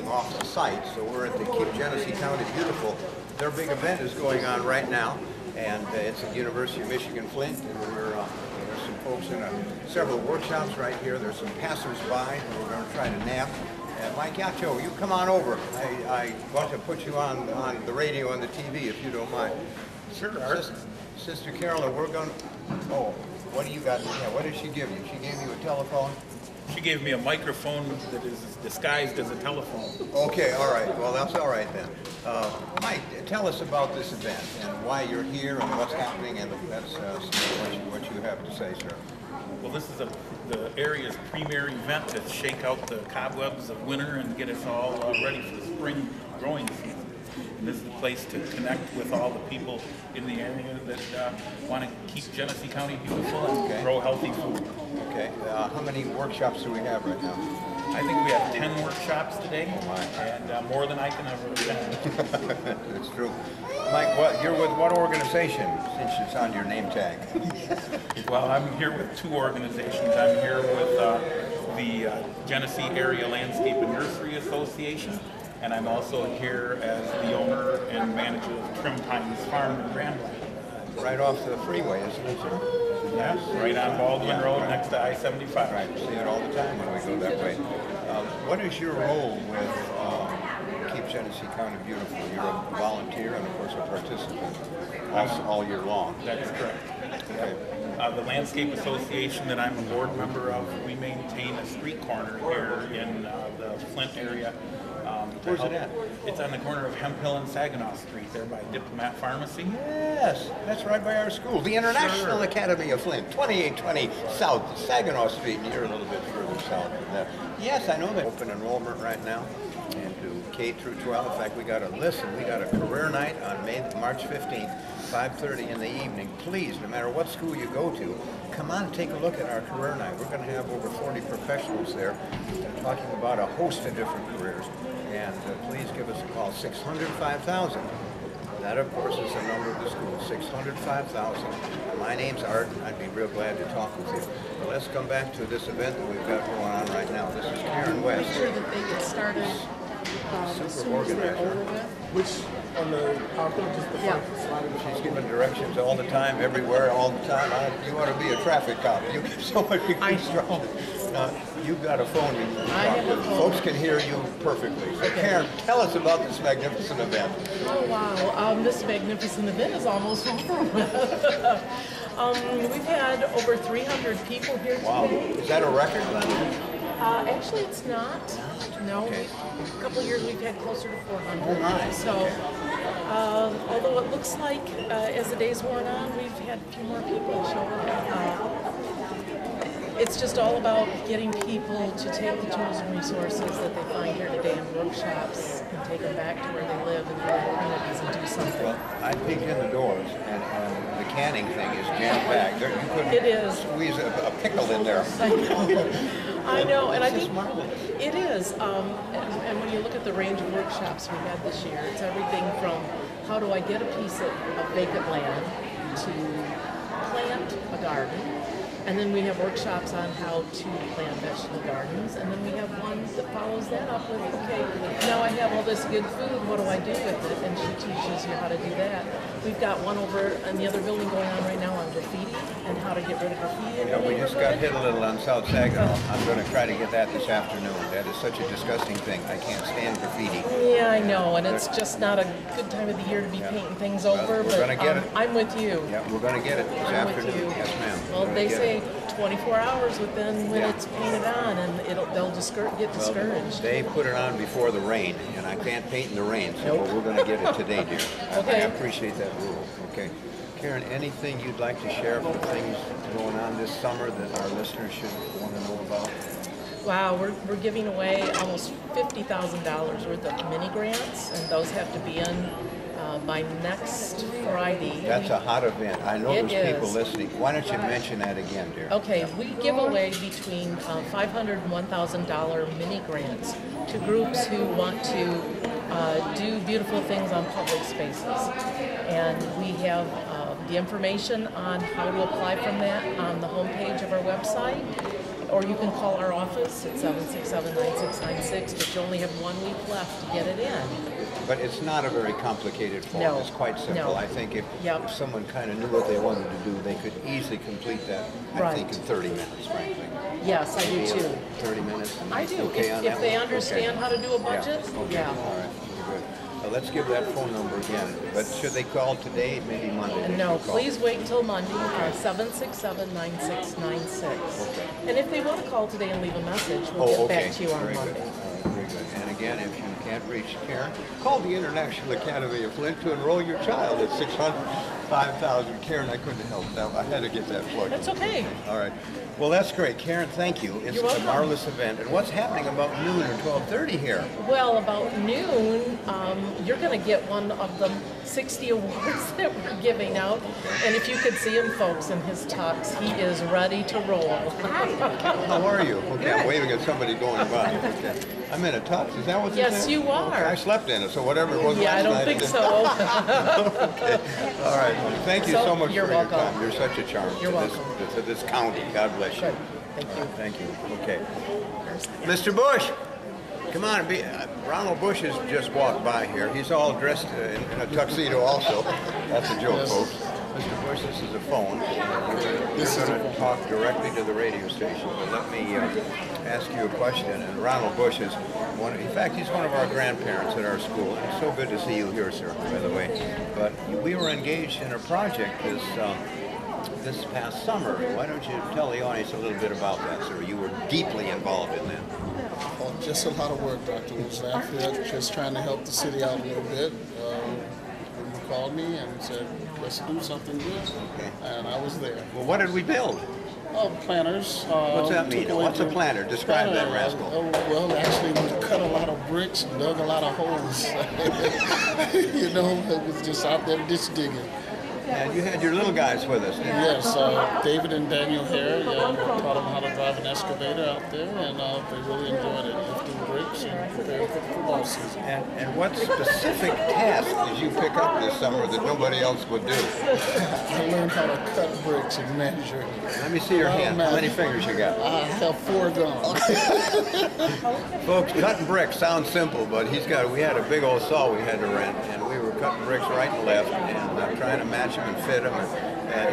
off the site, so we're at the Keep Genesee County Beautiful. Their big event is going on right now, and it's at the University of Michigan Flint, and there's some folks in several workshops right here. There's some passers-by who are going to try to nap. And Mike Yacho, you come on over. I want to put you on the radio and the TV if you don't mind. Sure, Sister Carolyn, we're going to... Oh, what do you got? Yeah, what did she give you? She gave you a telephone? She gave me a microphone that is disguised as a telephone. Okay, all right. Well, that's all right then. Mike, tell us about this event and why you're here and what's happening, and that's what you have to say, sir. Well, this is the area's premier event to shake out the cobwebs of winter and get us all ready for the spring growing season. And this is a place to connect with all the people in the area that want to keep Genesee County beautiful and grow healthy food. Okay. How many workshops do we have right now? I think we have 10 workshops today, and more than I can ever attend. That's true. Mike, you're with what organization, since it's on your name tag? Well, I'm here with two organizations. I'm here with the Genesee Area Landscape and Nursery Association, and I'm also here as the owner and manager of Trim Pines Farm in Grambling. Right off the freeway, isn't it, sir? Yes, right on Baldwin Road next to I-75. Right, we see it all the time when we go that way. What is your role with Keep Genesee County Beautiful? You're a volunteer and, of course, a participant all year long. That is correct. Okay. The Landscape Association that I'm a board member of, we maintain a street corner here in the Flint area. Where's it at? It's on the corner of Hemp Hill and Saginaw Street, there by Diplomat Pharmacy. Yes, that's right by our school, the International Academy of Flint, 2820 South Saginaw Street, and you're a little bit further south than that. Yes, I know that. Open enrollment right now, and to K through 12. In fact, we got a career night on March 15th, 5:30 in the evening. Please, no matter what school you go to, come on and take a look at our career night. We're going to have over 40 professionals there talking about a host of different careers. And please give us a call, 600-5000. That, of course, is the number of the school, 600-5000. My name's Art, and I'd be real glad to talk with you. But let's come back to this event that we've got going on right now. This is Karen West. Make sure that they get started as soon as they're over with. Which, on the PowerPoint, just the front slide? She's giving directions all the time, everywhere, all the time. You ought to be a traffic cop. You give so much instruction. You've got a phone you can talk to. Folks can hear you perfectly. So Karen, tell us about this magnificent event. Oh, wow. This magnificent event is almost over with. We've had over 300 people here today. Wow. Is that a record, Glenn? Actually, it's not. No. Okay. A couple of years we've had closer to 400. Oh, nice. So, although it looks like as the days worn on, we've had a few more people show up. It's just all about getting people to take the tools and resources that they find here today in workshops and take them back to where they live and their communities and do something. Well, I peeked in the doors, and the canning thing is jam-packed. You couldn't squeeze a pickle in there. I know, and I think marvelous. it is. And when you look at the range of workshops we had this year, it's everything from how do I get a piece of vacant land to plant a garden. And then we have workshops on how to plant vegetable gardens. And then we have one that follows that up with, okay, now I have all this good food, what do I do with it? And she teaches you how to do that. We've got one over in the other building going on right now on graffiti and how to get rid of graffiti. Yeah, we just got hit a little on South Saginaw. I'm going to try to get that this afternoon. That is such a disgusting thing. I can't stand graffiti. Yeah, I know, and it's just not a good time of the year to be painting things over, we're gonna get it. I'm with you. Yeah, we're going to get it this afternoon. Yes, ma'am. Well, they say 24 hours within when it's painted on, and they'll get discouraged. They put it on before the rain, and I can't paint in the rain, so we're going to get it today, dear. Okay. I appreciate that rule. Okay. Karen, anything you'd like to share for things going on this summer that our listeners should want to know about? Wow, we're giving away almost $50,000 worth of mini grants, and those have to be in by next Friday. That's a hot event. I know It there's people is. listening. Why don't you mention that again, dear? Okay, we give away between $500 and $1,000 mini grants to groups who want to do beautiful things on public spaces. And we have the information on how to apply from that on the homepage of our website. or you can call our office at 767-9696, but you only have 1 week left to get it in. But it's not a very complicated form. No. It's quite simple. No. I think if someone kind of knew what they wanted to do, they could easily complete that, I think, in 30 minutes, frankly. Yes, I do too. 30 minutes? I do. Okay If they understand how to do a budget, yeah. All right, very good. Let's give that phone number again. But should they call today, maybe Monday? No, please wait until Monday, 767-9696. Okay. And if they want to call today and leave a message, we'll get back to you on Very Monday. good. Very good. And again, if you can't reach Karen, call the International Academy of Flint to enroll your child at 605,000. Karen, I couldn't help that. I had to get that plug. That's okay. All right. Well, that's great. Karen, thank you. It's You're a welcome. marvelous event. And what's happening about noon or 12:30 here? Well, about noon, you're going to get one of the 60 awards that we're giving out. And if you could see him, folks, in his tux, he is ready to roll. How are you? Okay, I'm waving at somebody going by. Okay. I'm in a tux. Is that what this is? Yes, you are. Okay, I slept in it, so whatever it was Yeah, I last don't night, think didn't- so. Okay. All right. Well, thank you so much You're for welcome. your time. You're such a charm You're to welcome. this county. God bless you. Good. Thank you. Thank you. Okay. Mr. Bush, come on. Ronald Bush has just walked by here. He's all dressed in a tuxedo also. That's a joke, folks. Mr. Bush, this is a phone. We're going to talk directly to the radio station. But let me ask you a question. And Ronald Bush is in fact, he's one of our grandparents at our school. It's so good to see you here, sir, by the way. But we were engaged in a project this past summer. Why don't you tell the audience a little bit about that, sir? You were deeply involved in that. Well, just a lot of work, Dr. Lafayette, just trying to help the city out a little bit. You called me and said, let's do something good. Okay. And I was there. Well, what did we build? Planners. What's that mean? What's a planner? Describe that rascal. Well, actually, we cut a lot of bricks, dug a lot of holes. You know, it was just out there ditch digging. And you had your little guys with us, didn't you? Yes, David and Daniel Hare taught them how to drive an excavator out there, and they really enjoyed it, lifting bricks and preparing for the football season. And what specific task did you pick up this summer that nobody else would do? I learned how to cut bricks and measure. Let me see your hand. How many fingers you got? I have 4 gone. Folks, cutting bricks sounds simple, but we had a big old saw we had to rent, and we were cutting bricks right and left, and trying to match them and fit them. And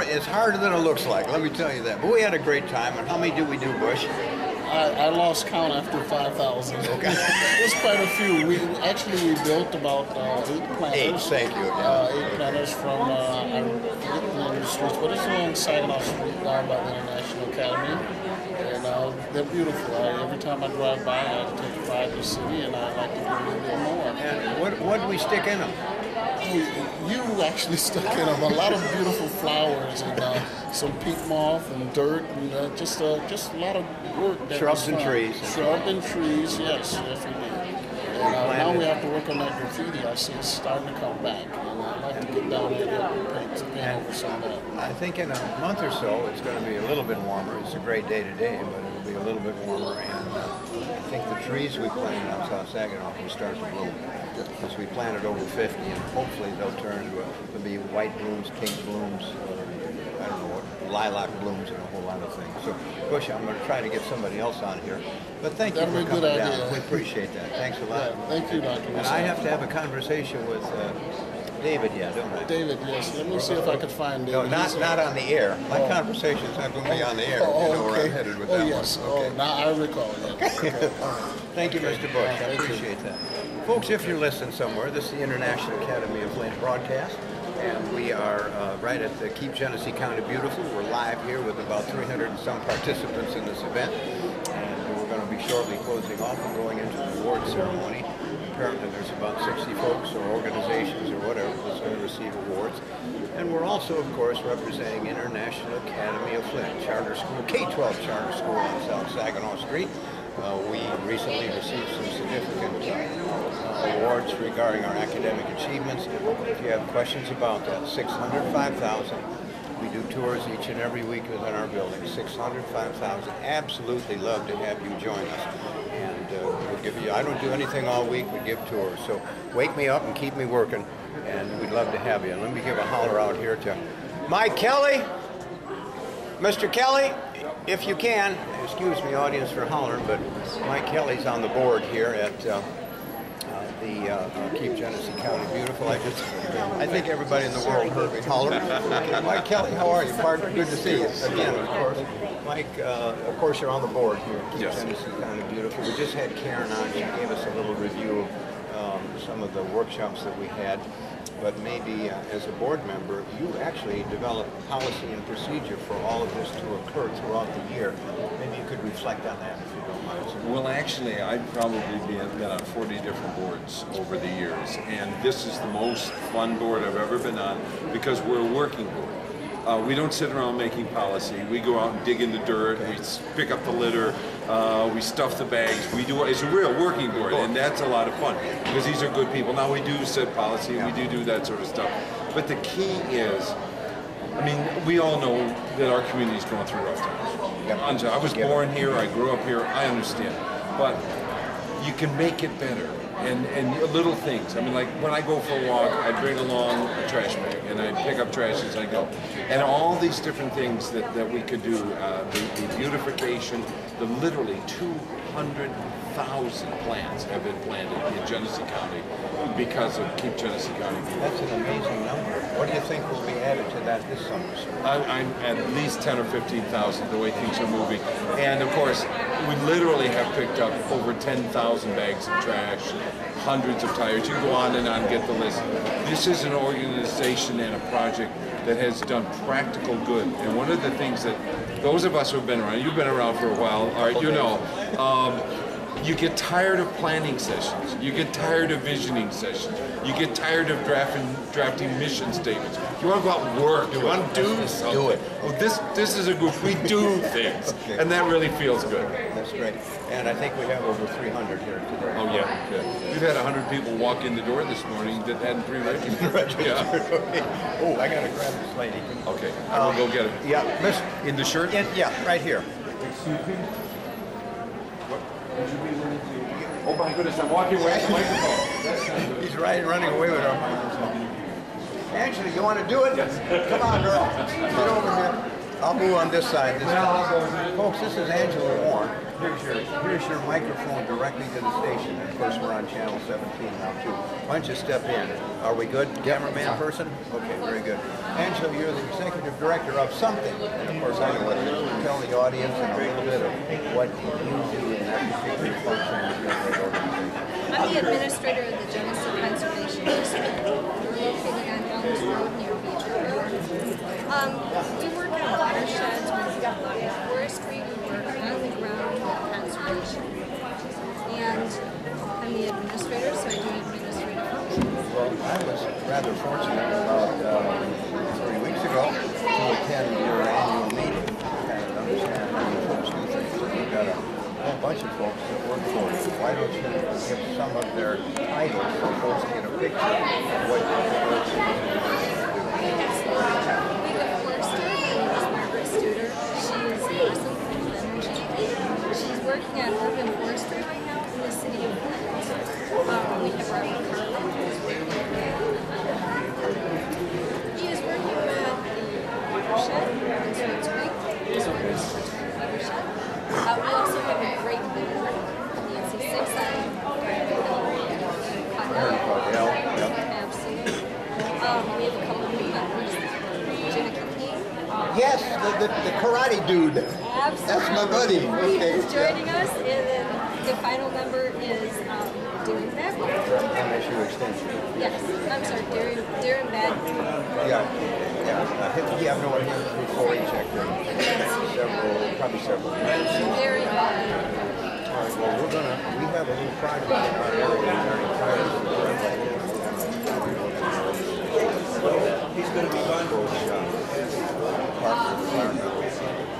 it's harder than it looks like, let me tell you that. But we had a great time. And how many do we do, Bush? I lost count after 5,000. Okay. It was quite a few. We built about 8 planners. 8, thank you. 8 planners from, I forget the name of the streets, but it's along Saginaw Street down by the International Academy. And they're beautiful. Every time I drive by, I take pride in the city, and I like to do a little bit more. And what do we stick in them? You actually stuck in them a lot of beautiful flowers and some peat moth and dirt and just a lot of work. Shrubs and trees. Shrubs and trees, yes, we did. And now we have to work on that graffiti. I see it's starting to come back, and I'd like to get down there and paint over some of that. I think in a month or so it's going to be a little bit warmer. It's a great day today, but it'll be a little bit warmer. And I think the trees we planted on South Saginaw will start to bloom. Because we planted over 50, and hopefully they'll turn to be white blooms, pink blooms, I don't know what, lilac blooms, and a whole lot of things. So, Bush, I'm going to try to get somebody else on here. But thank you for coming down. We appreciate that. Thanks a lot. Yeah, thank you, Dr. And I have to have a conversation with David, don't I? David, yes. Let me see if I can find David. No, not on the air. My conversation's not going to be on the air. You know where I'm headed with that yes. one. Okay. Now I recall that. Okay. Thank you, Mr. Bush. I appreciate that. Folks, if you're listening somewhere, this is the International Academy of Flint broadcast, and we are right at the Keep Genesee County Beautiful. We're live here with about 300 and some participants in this event, and we're going to be shortly closing off and going into the award ceremony. Apparently there's about 60 folks or organizations or whatever that's going to receive awards. And we're also, of course, representing International Academy of Flint Charter School, K-12 Charter School on South Saginaw Street. We recently received some significant awards regarding our academic achievements. If you have questions about that, 605,000. We do tours each and every week within our building. 605,000. Absolutely love to have you join us. And we'll give you, I don't do anything all week, we give tours. So wake me up and keep me working, and we'd love to have you. And let me give a holler out here to Mike Kelly. Mr. Kelly, If you can, excuse me, audience, for hollering, but Mike Kelly's on the board here at the Keep Genesee County Beautiful. I think everybody in the world heard me holler. Okay, Mike Kelly, how are you, partner? Good to see you again, of course. Mike, of course, you're on the board here at Keep Genesee County Beautiful. We just had Karen on. She gave us a little review of some of the workshops that we had. But maybe as a board member, you actually developed policy and procedure for all of this to occur throughout the year. Maybe you could reflect on that if you don't mind. Well, actually, I've probably been on 40 different boards over the years, and this is the most fun board I've ever been on because we're a working board. We don't sit around making policy. We go out and dig in the dirt. We pick up the litter. We stuff the bags. It's a real working board, and that's a lot of fun because these are good people. Now we do set policy. We do that sort of stuff. But the key is, I mean, we all know that our community is going through rough times. I was born here. I grew up here. I understand, but you can make it better. And little things. I mean, like when I go for a walk, I bring along a trash bag and I pick up trash as I go. And all these different things that we could do, the beautification, the literally 200,000 plants have been planted in Genesee County because of Keep Genesee County Beautiful. That's an amazing number. What do you think will be added to that this summer, sir? I'm at least 10 or 15,000 the way things are moving. And of course, we literally have picked up over 10,000 bags of trash, hundreds of tires. You can go on and on, get the list. This is an organization and a project that has done practical good. And one of the things that those of us who have been around, you've been around for a while, all right, you know, you get tired of planning sessions. You get tired of visioning sessions. You get tired of drafting mission statements. You want to go out and work. You want to do something. Do it. Well, this is a group. We do things, and that really feels good. That's great. And I think we have over 300 here today. Oh yeah, good. We've had 100 people walk in the door this morning that hadn't pre-registered. Yeah. Oh, I gotta grab this lady. Okay, I will go get it. Yeah, Miss. In the shirt? Yeah, right here. Excuse me? What? Would you be willing to... Oh my goodness, I'm walking away from the microphone. He's running away with our microphone. Angela, you want to do it? Yes. Come on, girl. Get over here. I'll move on this side. Folks, this is Angela Warren. Here's your microphone directly to the station. Of course, we're on channel 17 now, too. Why don't you step in? Are we good? Cameraman person? Okay, very good. Angela, you're the executive director of something. And of course, I know what it is. Tell the audience and a little bit of what you do in that particular function with your great organization. I'm the administrator of the Genesee Conservation District. We're located on Elms Road near Beach Road. We work on watersheds, we work with forestry, we work on the ground with conservation. And I'm the administrator, so I do administrative functions. Well, I was rather fortunate about 3 weeks ago to attend your annual meeting to kind of understand how you folks do things. And you've got a whole bunch of folks that work for you. Why don't you give some of their titles so folks get a picture of what your work is doing? She's working at urban forestry right now in the city of Flint. We have Robert Carlin, who's working he is working with the watershed in Swartz Creek. He's working with the watershed. We also have a great bidder, Nancy Sixon, Absolutely. We have a couple of new members. Yes, the karate dude. Absolutely. That's my buddy. Okay. He's joining us, and then the final member is Darren Badley. MSU Extension. Yes, I'm sorry, Darren Badley. Yeah, I've known him before he checked in. Probably several years. Very All right, well, we have a little project in our area regarding tires. He's going to be gone for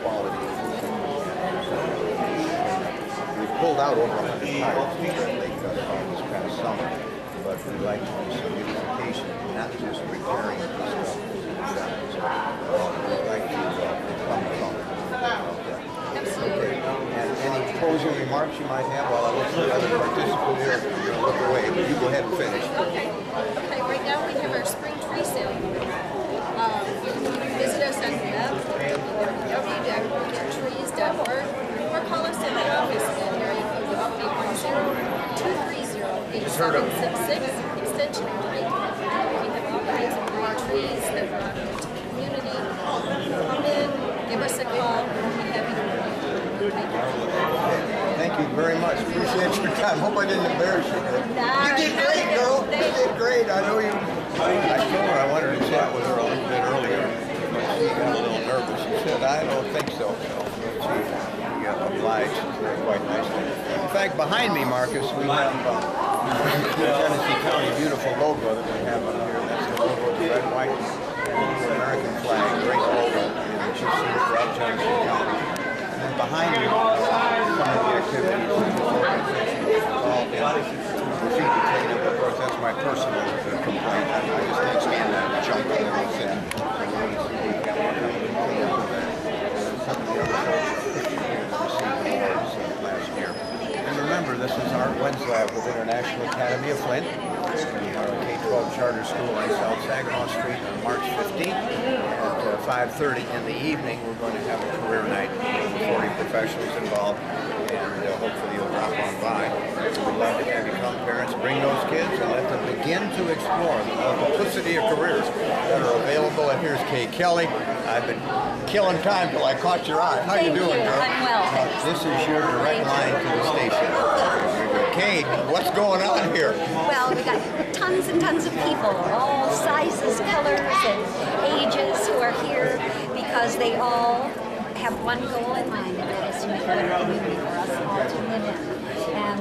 quality. We pulled out over 100 tires in Red Lake this past summer, but we'd like to do some beautification, not just repairing the stuff we'd like to come from. Okay. And any closing remarks you might have while I look for other participants here? You're going to look away, but you go ahead and finish. Okay, right now we have our spring tree sale. You can visit us on the web, www.trees.com. web or call us in the office at area code 810-230-8766, extension 3. We have all kinds of great trees that are out into the community. Come in, give us a call, we'll be happy to work with you. Thank you. Thank you very much. Appreciate your time. Hope I didn't embarrass you. You did great, girl. You did great. I know you. I told her I wanted to chat with her a little bit earlier, but she got a little nervous. She said, I don't think so. She got obliged quite nicely. In fact, behind me, Marcus, we have the Genesee County beautiful logo that we have on here. That's the logo of the red, white, and the American flag. Great logo. And it's just throughout Genesee County. And then behind me, some of the activities of this organization involved in graffiti cleanup. Of course, that's my personal complaint. I just can't stand that junk that was in. We got more coming to clean up of that. Some of the other folks received awards last year. And remember, this is Art Wenslab with International Academy of Flint. We are a K-12 charter school on South Saginaw Street on March 15th at 5:30 in the evening. We're going to have a career night with 40 professionals involved, and hopefully you'll drop on by. We'd love to have you come, parents, bring those kids and let them begin to explore the multiplicity of careers that are available. And here's Kay Kelly. I've been killing time till I caught your eye. How you doing, girl? I'm well, thanks. This is your direct line to the station. Kay, what's going on here? Well, we got tons and tons of people, all sizes, colors, and ages who are here because they all have one goal in mind, and that is to make a better community for us all to live in. And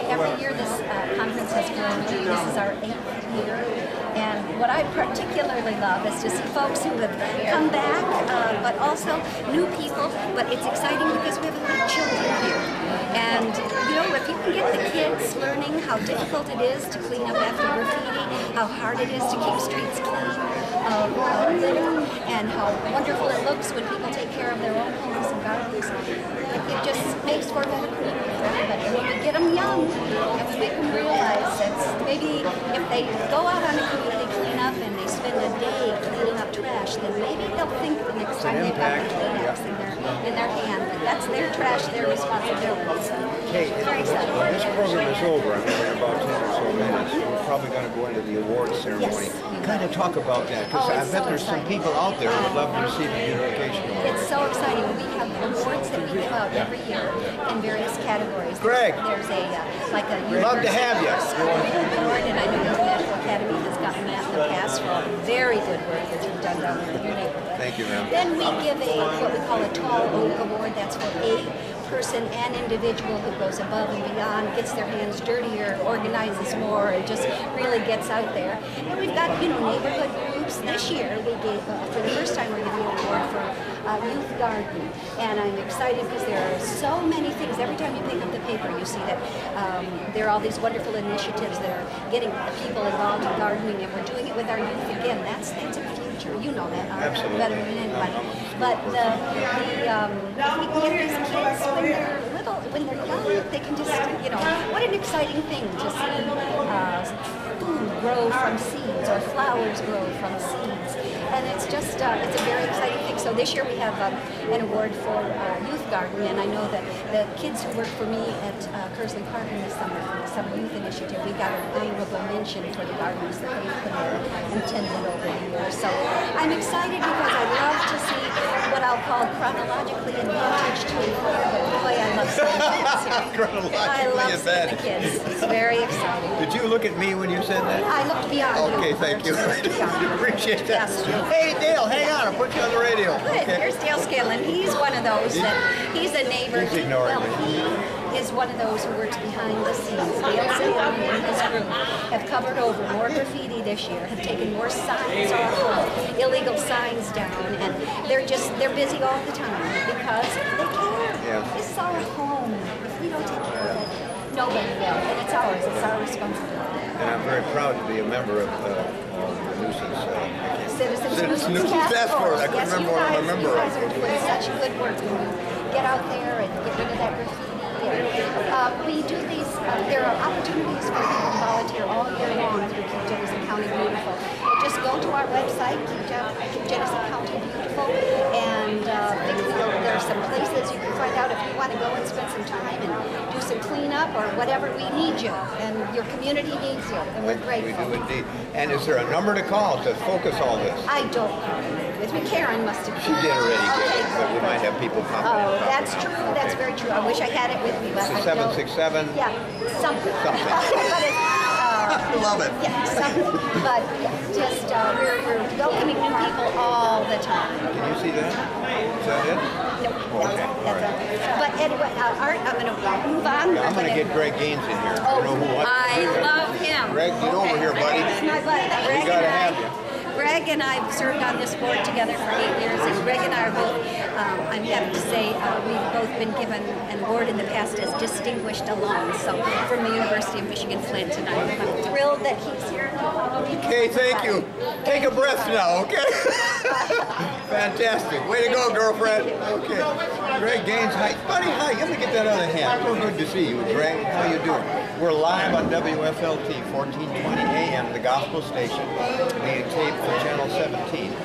every year this conference has grown. This is our 8th year. And what I particularly love is to see folks who have come back, but also new people. But it's exciting because we have a lot of children here. And, you know, if you can get the kids learning how difficult it is to clean up after graffiti, how hard it is to keep streets clean, and how wonderful it looks when people take care of their own homes and gardens, it just makes for a better community for everybody. And when we get them young, and we make them realize that maybe if they go out on a community cleanup and they spend a day cleaning up trash, then maybe they'll think the next time they've got the Kleenex in their hand that that's their trash, their responsibility. So, Kate, very exciting. when this program is over, I mean, in about 10 or so minutes, we're probably going to go into the awards ceremony. Yes. Kind of talk about that, because I it's bet so there's some exciting. people out there who would love to receive a beautification award. It's so exciting. We have awards that we give out every year in various categories. Greg. There's a like a Love to have you. award, and I know the International Academy has gotten that in the past for very good work that you've done down in your neighborhood. Thank you, ma'am. Then we give what we call a Tall Oak Award. That's for a person and individual who goes above and beyond, gets their hands dirtier, organizes more, and just really gets out there. And we've got, you know, neighborhood groups. This year we gave, for the first time, we're giving an award for Youth Garden. And I'm excited because there are so many things. Every time you pick up the paper, you see that there are all these wonderful initiatives that are getting people involved in gardening, and we're doing it with our youth again. That's the future. You know that better than anybody. But if we can get these kids when they're little, when they're young, they can just, you know, what an exciting thing to see food grow from seeds or flowers grow from seeds. And it's just, it's a very exciting thing. So this year we have an award for Youth Garden, and I know that the kids who work for me at Kersley Park in the summer, for the Summer Youth Initiative, we got an honorable mention for the gardens that they've put in and tended over the years. So I'm excited because I love to see what I'll call chronologically and vintage to but boy, I love seeing the kids. I love seeing the kids. It's very exciting. Did you look at me when you said that? I looked beyond. Okay, thank you. Appreciate that. Yes. Hey, Dale, hang on. I'll put you on the radio. Good. Okay. Here's Dale Scanlon. He's one of those that he's a neighbor. He's ignoring He is one of those who works behind the scenes. Dale Scanlon and his group have covered over more graffiti this year, have taken more signs off, illegal signs down, and they're busy all the time because they care. Yeah. This is our home. If we don't take care of it, nobody will, and it's ours. It's our responsibility. And I'm very proud to be a member of the nuisance. Citizens Nuisance Task Force. I couldn't remember what I'm a member you of. guys are doing such good work when you get out there and get rid of that graffiti. We do these, there are opportunities for people to volunteer all year long through Keep Genesee County Beautiful. Just go to our website, Keep Genesee County Beautiful, and there are some places you can find out whatever we need you, and your community needs you, and we're We grateful. do indeed. And is there a number to call to focus all this? I don't know. With me, Karen must have. She did already get Okay. it, but we might have people comment. Oh, that's true. That's very true. I wish I had it with me, but It's I don't. 767. Yeah, something. Something. But it's, Love it. yeah, something. But yeah, just we're welcoming new people all the time. Can you see that? Is that it? No, Okay, all right. But anyway, Art, I'm going to move on. Yeah, I'm going to get Greg Gaines in here. You know who? I love him. Greg, get over here, buddy. That's my buddy. We Greg got to and have you. Greg and I have served on this board together for 8 years, and Greg and I are both, I'm happy to say, we've both been given an award in the past as distinguished alums, so from the University of Michigan Flint, and I'm thrilled that he's here. Okay, thank you. Take a breath now, okay? Fantastic. Way to go, girlfriend. Okay. Greg Gaines, hi. Buddy, hi. Let me get that other hand. So good to see you, Greg. How you doing? We're live on WFLT, 1420 AM, the gospel station, being taped for Channel 17, the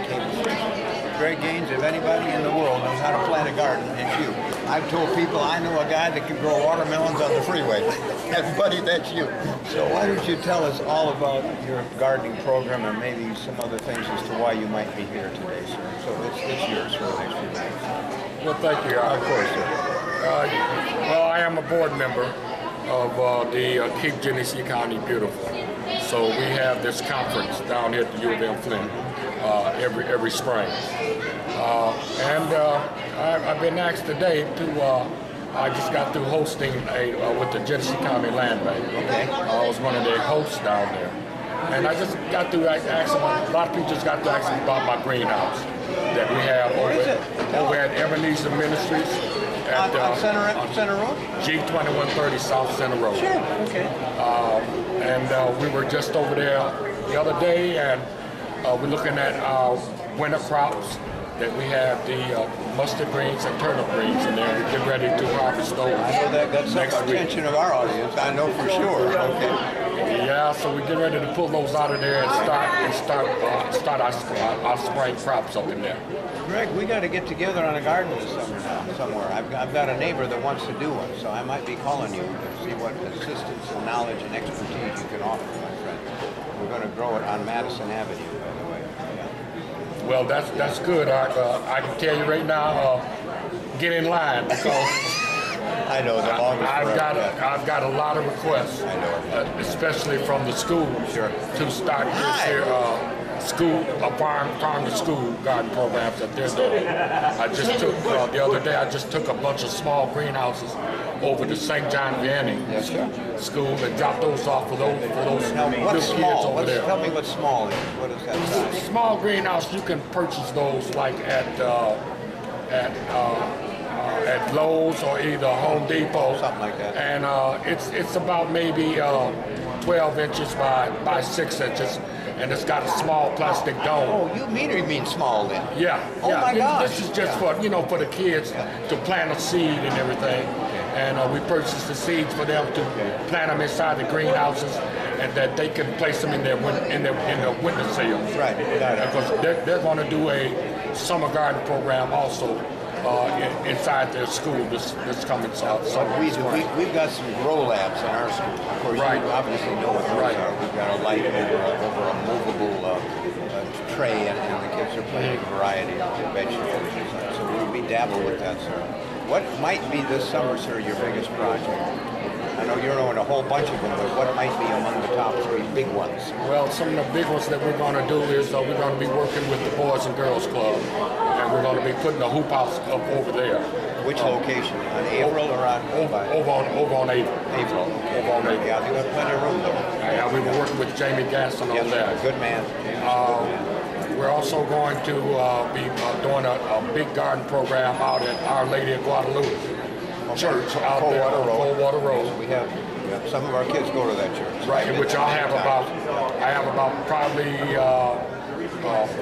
cable station. Greg Gaines, if anybody in the world knows how to plant a garden, it's you. I've told people I know a guy that can grow watermelons on the freeway. Buddy, that's you. So why don't you tell us all about your gardening program and maybe some other things as to why you might be here today, sir. So it's yours for the next few minutes. Well, thank you. Of course, sir. Well, I am a board member of the Keep Genesee County Beautiful. So we have this conference down here at the U of M Flint every spring. I've been asked today to, I just got through hosting with the Genesee County Land Bank. Okay. I was one of their hosts down there. And I just got through asking, a lot of people just got to ask me about my greenhouse that we have over at Ebenezer Ministries. On Center Road? G2130 South Center Road. Sure, okay. We were just over there the other day, and we're looking at our winter crops that we have, the mustard greens and turnip greens in there. We're getting ready to harvest those. I know that got some next week. attention of our audience. I know for sure. Okay. Yeah, so we're getting ready to pull those out of there and start our spring crops up in there. Greg, we got to get together on a garden this summer now, somewhere. I've got a neighbor that wants to do one, so I might be calling you to see what assistance and knowledge and expertise you can offer, my friend. We're going to grow it on Madison Avenue, by the way. Yeah. Well, that's good. I can tell you right now, get in line because I know the longest. I've got a lot of requests, I know. especially from the school, Sure. to start this here farm to school garden programs that they're doing. I just took the other day. I just took a bunch of small greenhouses over to St. John Vianney School and dropped those off for those Now, little what's kids small? over there. Tell me what small is. What is that size? Small greenhouse, you can purchase those like at Lowe's or either Home Depot. Something like that. And it's about maybe 12 inches by 6 inches, and it's got a small plastic dome. Oh, you mean small then? Yeah. Oh yeah. my gosh. This is just for for the kids to plant a seed and everything. And we purchased the seeds for them to plant them inside the greenhouses, and that they can place them in their window sills. Right. Got it. Because they're going to do a summer garden program also inside their school this coming summer. We've got some grow labs in our school. Of course, Right. you obviously know what those Right. are. We've got a light over a movable tray, and the kids are planting a variety of vegetables. So we dabble with that, sir. What might be this summer, sir, your biggest project? I know you're knowing a whole bunch of them, but what might be among the top 3 big ones? Well, some of the big ones that we're going to do is we're going to be working with the Boys and Girls Club, and we're going to be putting a hoop house up over there. Which location? On April or on? Over on April. April. Over on April. Yeah, they've got plenty of room there. Yeah, we were working with Jamie Gasson on that. Good man. We're also going to be doing a big garden program out at Our Lady of Guadalupe Church out there on Coldwater Road. We have some of our kids go to that church. Right, in which I have about probably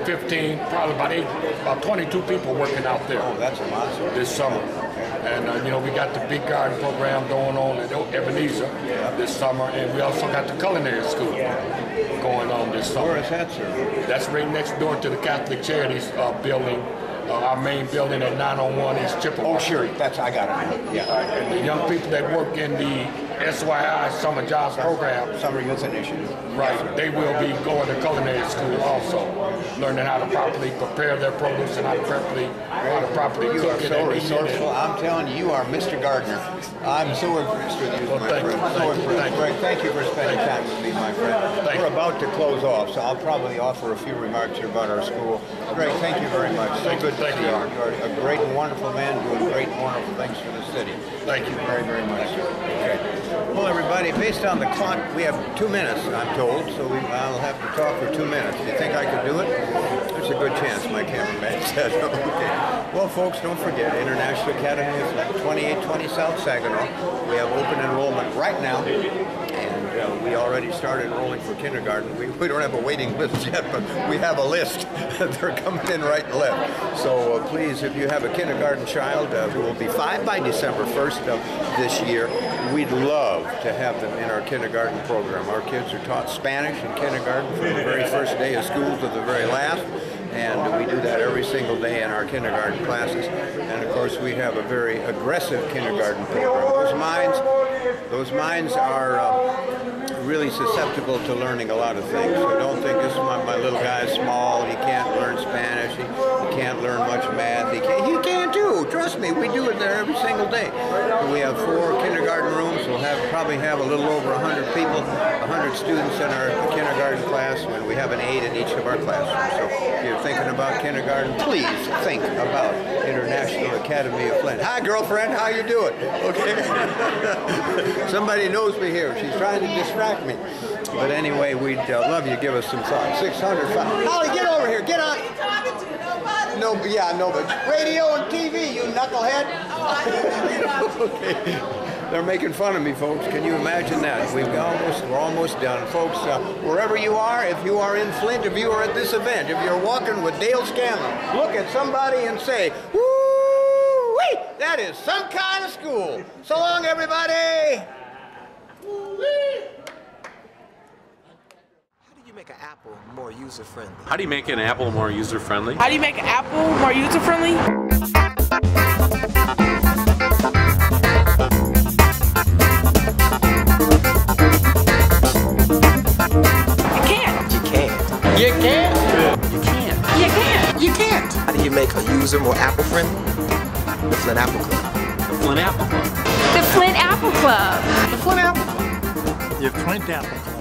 15, probably about 22 people working out there. Oh, that's a monster. This summer. And we got the big garden program going on at Ebenezer this summer, and we also got the culinary school going on this summer. Where is that, sir? That's right next door to the Catholic Charities building our main building at 901 East Chippewa. Oh, sure. I got it. Yeah. And the young people that work in the SYI Summer Jobs Program, Summer Youth Initiative. right, they will be going to culinary school also, learning how to properly prepare their produce and how to properly You cook are it. so and eat it. resourceful. I'm telling you, you are Mr. Gardner. I'm so impressed with you, my friend. So impressed. Greg, thank you for spending time with me, my friend. We're about to close off, so I'll probably offer a few remarks here about our school. Greg, thank you very much. So good to see you. You're a great and wonderful man doing great and wonderful things for the city. Thank you very, very much. Okay. Well, everybody, based on the clock, we have 2 minutes, I'm told, so I'll have to talk for 2 minutes. Do you think I could do it? There's a good chance, my cameraman said. Okay. Well, folks, don't forget, International Academy of Flint, 2820 South Saginaw. We have open enrollment right now, and we already started enrolling for kindergarten. We don't have a waiting list yet, but we have a list. They're coming in right and left. So please, if you have a kindergarten child who will be 5 by December 1st of this year, we'd love to have them in our kindergarten program. Our kids are taught Spanish in kindergarten from the very first day of school to the very last. And we do that every single day in our kindergarten classes. And of course, we have a very aggressive kindergarten program. Those minds are really susceptible to learning a lot of things. So don't think this is my little guy's small, he can't learn Spanish, he can't learn much math. He can too, trust me, we do it there every single day. We have 4 kindergarten rooms, we'll probably have a little over 100 people, 100 students in our kindergarten class, and we have an aide in each of our classrooms. So if you're thinking about kindergarten, please think about International Academy of Flint. Hi girlfriend, how you doing? Okay. Somebody knows me here, she's trying to distract me. But anyway, we'd love you to give us some thought. 600. Holly, get over here. Get on. No, yeah, no, but radio and TV, you knucklehead. Okay. They're making fun of me, folks. Can you imagine that? We're almost done, folks. Wherever you are, if you are in Flint, if you are at this event, if you're walking with Dale Scanlon, look at somebody and say, "Woo-wee! That is some kind of school." So long, everybody. Make an apple more user-friendly. How do you make an apple more user-friendly? How do you make an apple more user-friendly? You can't. You can't. You can't. You can't. You can't. You can't. How do you make a user more apple-friendly? The Flint Apple Club. The Flint Apple Club. The Flint Apple Club. The Flint Apple Club. The Flint Apple Club.